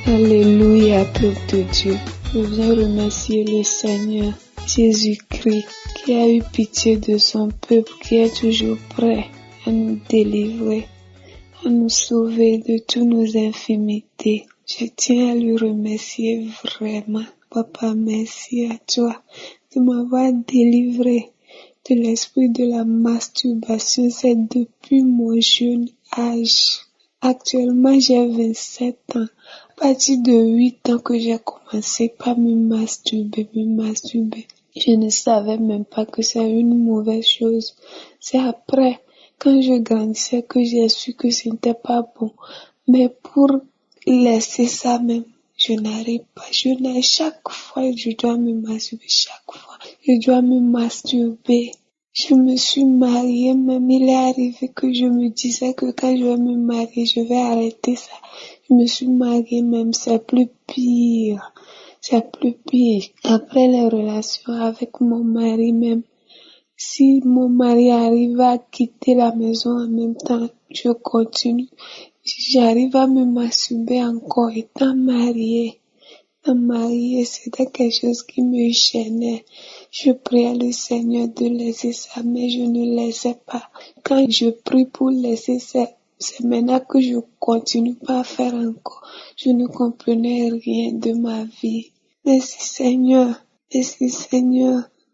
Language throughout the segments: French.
Alléluia, peuple de Dieu. Je viens remercier le Seigneur Jésus-Christ qui a eu pitié de son peuple, qui est toujours prêt à nous délivrer, à nous sauver de toutes nos infimités. Je tiens à lui remercier vraiment. Papa, merci à toi de m'avoir délivré de l'esprit de la masturbation. C'est depuis mon jeune âge. Actuellement, j'ai 27 ans. À partir de 8 ans que j'ai commencé par me masturber. Je ne savais même pas que c'est une mauvaise chose. C'est après, quand je grandissais, que j'ai su que ce n'était pas bon. Mais pour laisser ça même, je n'arrive pas. Chaque fois, je dois me masturber. Je me suis mariée, même il est arrivé que je me disais que quand je vais me marier, je vais arrêter ça. Je me suis mariée même, c'est plus pire. Après les relations avec mon mari même, si mon mari arrive à quitter la maison en même temps, je continue. J'arrive à me masturber encore étant mariée. C'était quelque chose qui me gênait. Je priais le Seigneur de laisser ça, mais je ne laissais pas. Quand je prie pour laisser ça, c'est maintenant que je continue pas à faire encore. Je ne comprenais rien de ma vie. Merci Seigneur,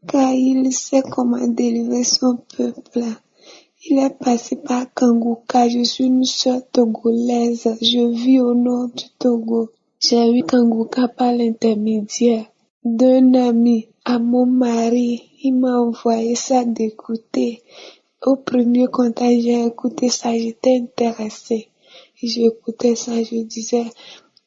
car il sait comment délivrer son peuple. Il est passé par Kangouka. Je suis une sœur togolaise. Je vis au nord du Togo. J'ai eu Kangouka par l'intermédiaire d'un ami à mon mari. Il m'a envoyé ça d'écouter. Au premier contact, j'ai écouté ça, j'étais intéressée. J'écoutais ça, je disais,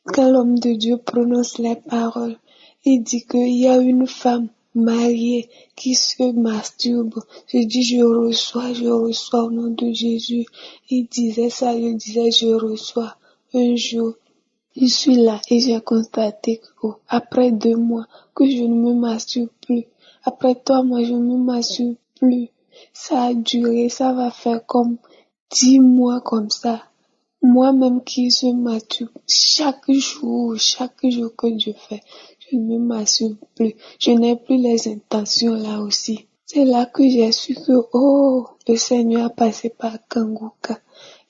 quand l'homme de Dieu prononce les paroles, il dit qu'il y a une femme mariée qui se masturbe. Je dis, je reçois au nom de Jésus. Il disait ça, je disais, je reçois. Un jour, je suis là et j'ai constaté que après 2 mois que je ne me masturbe plus. Après 3 mois, je ne me masturbe plus. Ça a duré, ça va faire comme 10 mois comme ça. Moi-même qui se masturbe chaque jour que je fais, je ne me masturbe plus. Je n'ai plus les intentions là aussi. C'est là que j'ai su que, le Seigneur a passé par Kangouka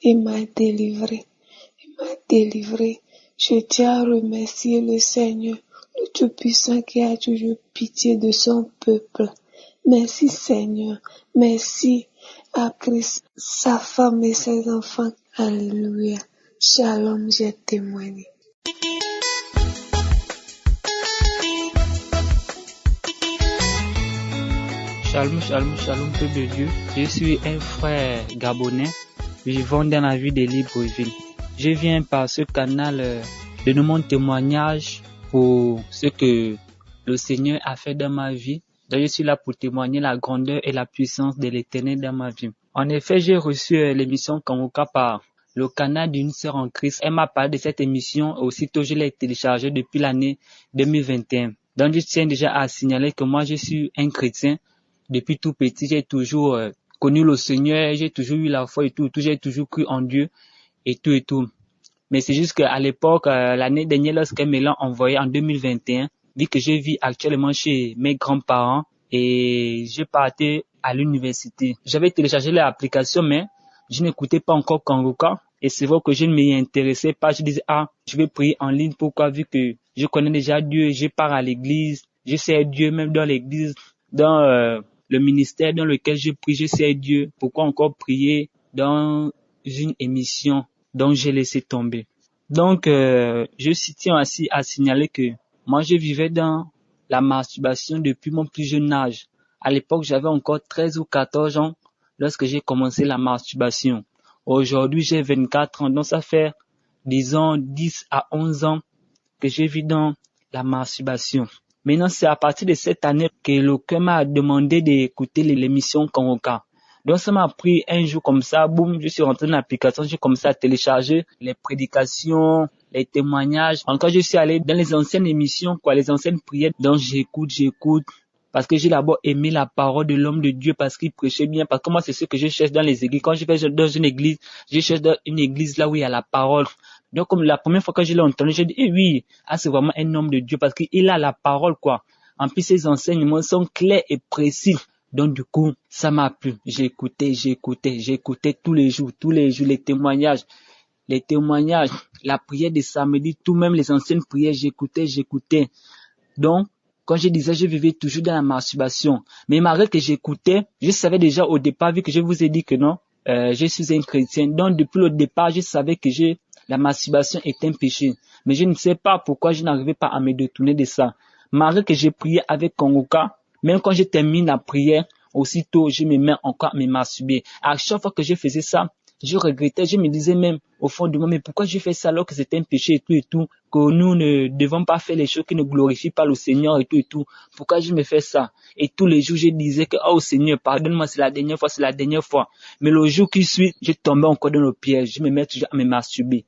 et m'a délivré. Je tiens à remercier le Seigneur, le Tout-Puissant qui a toujours pitié de son peuple. Merci Seigneur, merci à Christ, sa femme et ses enfants. Alléluia. Shalom, j'ai témoigné. Shalom, peuple de Dieu. Je suis un frère gabonais vivant dans la ville de Libreville. Je viens par ce canal de mon témoignage pour ce que le Seigneur a fait dans ma vie. Donc, je suis là pour témoigner la grandeur et la puissance de l'Éternel dans ma vie. En effet, j'ai reçu l'émission Kangouka par le canal d'une sœur en Christ. Elle m'a parlé de cette émission. Aussitôt, je l'ai téléchargée depuis l'année 2021. Donc, je tiens déjà à signaler que moi, je suis un chrétien. Depuis tout petit, j'ai toujours connu le Seigneur. J'ai toujours eu la foi et tout. J'ai toujours cru en Dieu et tout. Mais c'est juste qu'à l'époque, l'année dernière, lorsqu'elle me l'a envoyé en 2021, vu que je vis actuellement chez mes grands-parents et je partais à l'université. J'avais téléchargé l'application, mais je n'écoutais pas encore Kangouka. Et c'est vrai que je ne m'y intéressais pas. Je disais, je vais prier en ligne. Pourquoi? Vu que je connais déjà Dieu, je pars à l'église, je sais Dieu même dans l'église, dans le ministère dans lequel je prie, je sais Dieu. Pourquoi encore prier dans une émission dont j'ai laissé tomber? Donc, je tiens aussi à signaler que moi, je vivais dans la masturbation depuis mon plus jeune âge. À l'époque, j'avais encore 13 ou 14 ans lorsque j'ai commencé la masturbation. Aujourd'hui, j'ai 24 ans, donc ça fait, disons, 10 à 11 ans que je vis dans la masturbation. Maintenant, c'est à partir de cette année que le cœur m'a demandé d'écouter l'émission Kangouka. Donc, ça m'a pris un jour comme ça, boum, je suis rentré dans l'application, j'ai commencé à télécharger les prédications, les témoignages. Encore, je suis allé dans les anciennes émissions, les anciennes prières. Donc, j'écoute, parce que j'ai d'abord aimé la parole de l'homme de Dieu, parce qu'il prêchait bien, parce que moi, c'est ce que je cherche dans les églises. Quand je vais dans une église, je cherche dans une église là où il y a la parole. Donc, comme la première fois que je l'ai entendu, j'ai dit, eh oui, ah, c'est vraiment un homme de Dieu parce qu'il a la parole, quoi. En plus, ses enseignements sont clairs et précis. Donc, du coup, ça m'a plu. J'écoutais tous les jours, les témoignages, la prière de samedi, tout même les anciennes prières, j'écoutais. Donc, quand je disais, je vivais toujours dans la masturbation. Mais malgré que j'écoutais, je savais déjà au départ, vu que je vous ai dit que non, je suis un chrétien. Donc, depuis le départ, je savais que la masturbation est un péché. Mais je ne sais pas pourquoi je n'arrivais pas à me détourner de ça. Malgré que j'ai prié avec Kongoka, même quand je termine la prière, aussitôt, je me mets encore à me masturber. À chaque fois que je faisais ça, je regrettais, je me disais même au fond de moi, mais pourquoi je fais ça alors que c'est un péché et tout, que nous ne devons pas faire les choses qui ne glorifient pas le Seigneur et tout. Pourquoi je me fais ça? Et tous les jours, je disais que, oh Seigneur, pardonne-moi, c'est la dernière fois. Mais le jour qui suit, je tombais encore dans le piège, je me mets toujours à me masturber.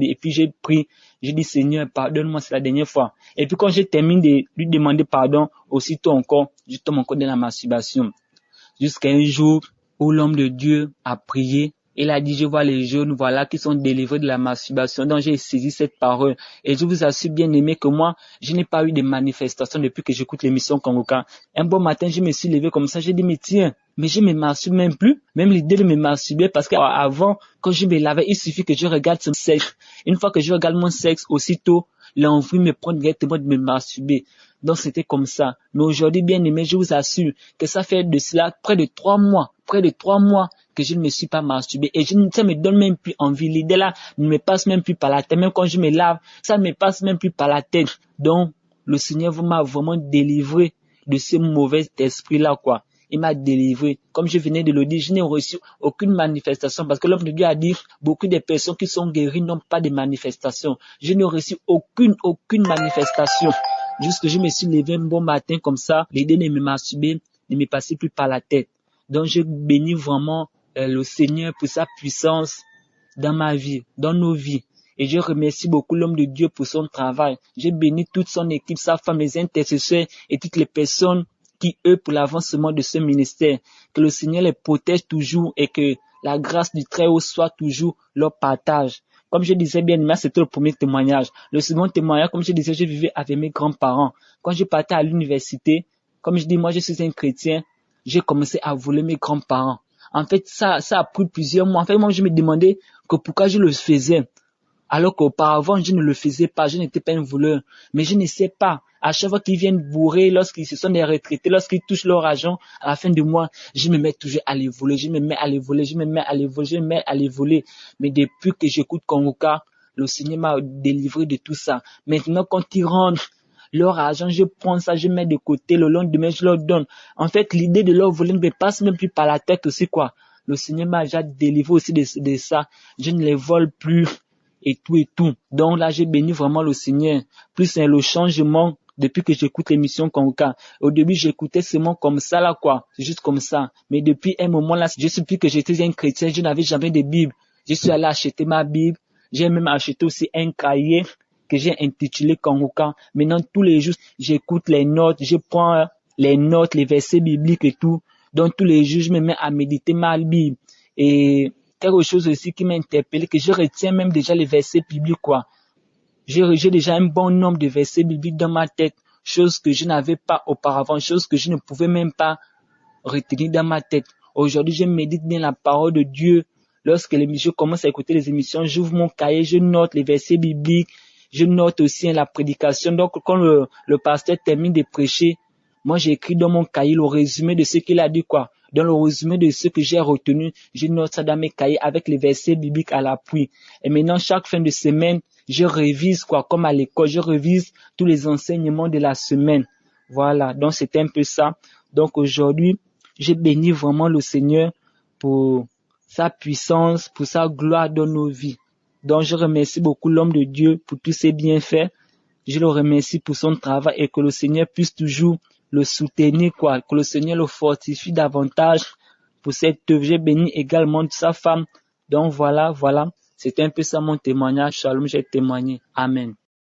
Et puis j'ai prié, j'ai dit Seigneur, pardonne-moi, c'est la dernière fois. Et puis quand je termine de lui demander pardon, aussitôt encore, je tombe encore dans la masturbation. Jusqu'à un jour où l'homme de Dieu a prié, il a dit, je vois les jeunes, voilà, qui sont délivrés de la masturbation. Donc j'ai saisi cette parole. Et je vous assure bien aimé que moi, je n'ai pas eu de manifestation depuis que j'écoute l'émission Kongoka. Un bon matin, je me suis levé comme ça, j'ai dit, mais tiens, mais je me masturbe même plus. Même l'idée de me masturber, parce qu'avant, quand je me lavais, il suffit que je regarde mon sexe. Une fois que je regarde mon sexe, aussitôt, l'envie me prend directement de me masturber. Donc c'était comme ça. Mais aujourd'hui, bien aimé, je vous assure que ça fait de cela près de 3 mois que je ne me suis pas masturbé. Et ça me donne même plus envie. L'idée là ne me passe même plus par la tête. Même quand je me lave, ça ne me passe même plus par la tête. Donc, le Seigneur m'a vraiment délivré de ce mauvais esprit-là, quoi. Il m'a délivré. Comme je venais de le dire, je n'ai reçu aucune manifestation parce que l'homme de Dieu a dit, beaucoup de personnes qui sont guéries n'ont pas de manifestation. Je n'ai reçu aucune manifestation. Juste que je me suis levé un bon matin comme ça, l'idée de me masturber ne me passait plus par la tête. Donc je bénis vraiment le Seigneur pour sa puissance dans ma vie, dans nos vies. Et je remercie beaucoup l'homme de Dieu pour son travail. Je bénis toute son équipe, sa femme, les intercesseurs et toutes les personnes qui œuvrent pour l'avancement de ce ministère. Que le Seigneur les protège toujours et que la grâce du Très-Haut soit toujours leur partage. Comme je disais bien, c'était le premier témoignage. Le second témoignage, comme je disais, je vivais avec mes grands-parents. Quand je partais à l'université, comme je dis, moi je suis un chrétien, j'ai commencé à voler mes grands-parents. En fait, ça a pris plusieurs mois. En fait, moi je me demandais que pourquoi je le faisais. Alors qu'auparavant, je ne le faisais pas, je n'étais pas un voleur. Mais je ne sais pas. À chaque fois qu'ils viennent bourrer, lorsqu'ils se sont des retraités, lorsqu'ils touchent leur argent, à la fin du mois, je me mets toujours à les voler, Mais depuis que j'écoute Kongoka, le Seigneur m'a délivré de tout ça. Maintenant, quand ils rentrent leur argent, je prends ça, je mets de côté, le lendemain, je leur donne. En fait, l'idée de leur voler ne me passe même plus par la tête aussi, quoi. Le Seigneur m'a déjà délivré aussi de ça. Je ne les vole plus. Et tout. Donc là, j'ai béni vraiment le Seigneur. Plus c'est le changement depuis que j'écoute l'émission Kongoka. Au début, j'écoutais seulement comme ça, là, quoi. C'est juste comme ça. Mais depuis un moment, là, je suis plus que j'étais un chrétien, je n'avais jamais de Bible. Je suis allé acheter ma Bible. J'ai même acheté aussi un cahier que j'ai intitulé Kongoka. Maintenant, tous les jours, j'écoute les notes, je prends les notes, les versets bibliques et tout. Donc, tous les jours, je me mets à méditer ma Bible. Et quelque chose aussi qui m'a interpellé, que je retiens même déjà les versets bibliques, quoi. J'ai déjà un bon nombre de versets bibliques dans ma tête, chose que je n'avais pas auparavant, chose que je ne pouvais même pas retenir dans ma tête. Aujourd'hui, je médite bien la parole de Dieu. Lorsque je commence à écouter les émissions, j'ouvre mon cahier, je note les versets bibliques, je note aussi la prédication. Donc, quand le pasteur termine de prêcher, moi, j'écris dans mon cahier le résumé de ce qu'il a dit, quoi. Dans le résumé de ce que j'ai retenu, je note ça dans mes cahiers avec les versets bibliques à l'appui. Et maintenant, chaque fin de semaine, je révise, quoi, comme à l'école, je révise tous les enseignements de la semaine. Voilà. Donc, c'était un peu ça. Donc, aujourd'hui, je bénis vraiment le Seigneur pour sa puissance, pour sa gloire dans nos vies. Donc, je remercie beaucoup l'homme de Dieu pour tous ses bienfaits. Je le remercie pour son travail et que le Seigneur puisse toujours le soutenir, quoi, que le Seigneur le fortifie davantage pour cette œuvre. J'ai béni également sa femme. Donc voilà, c'était un peu ça mon témoignage. Shalom, j'ai témoigné. Amen.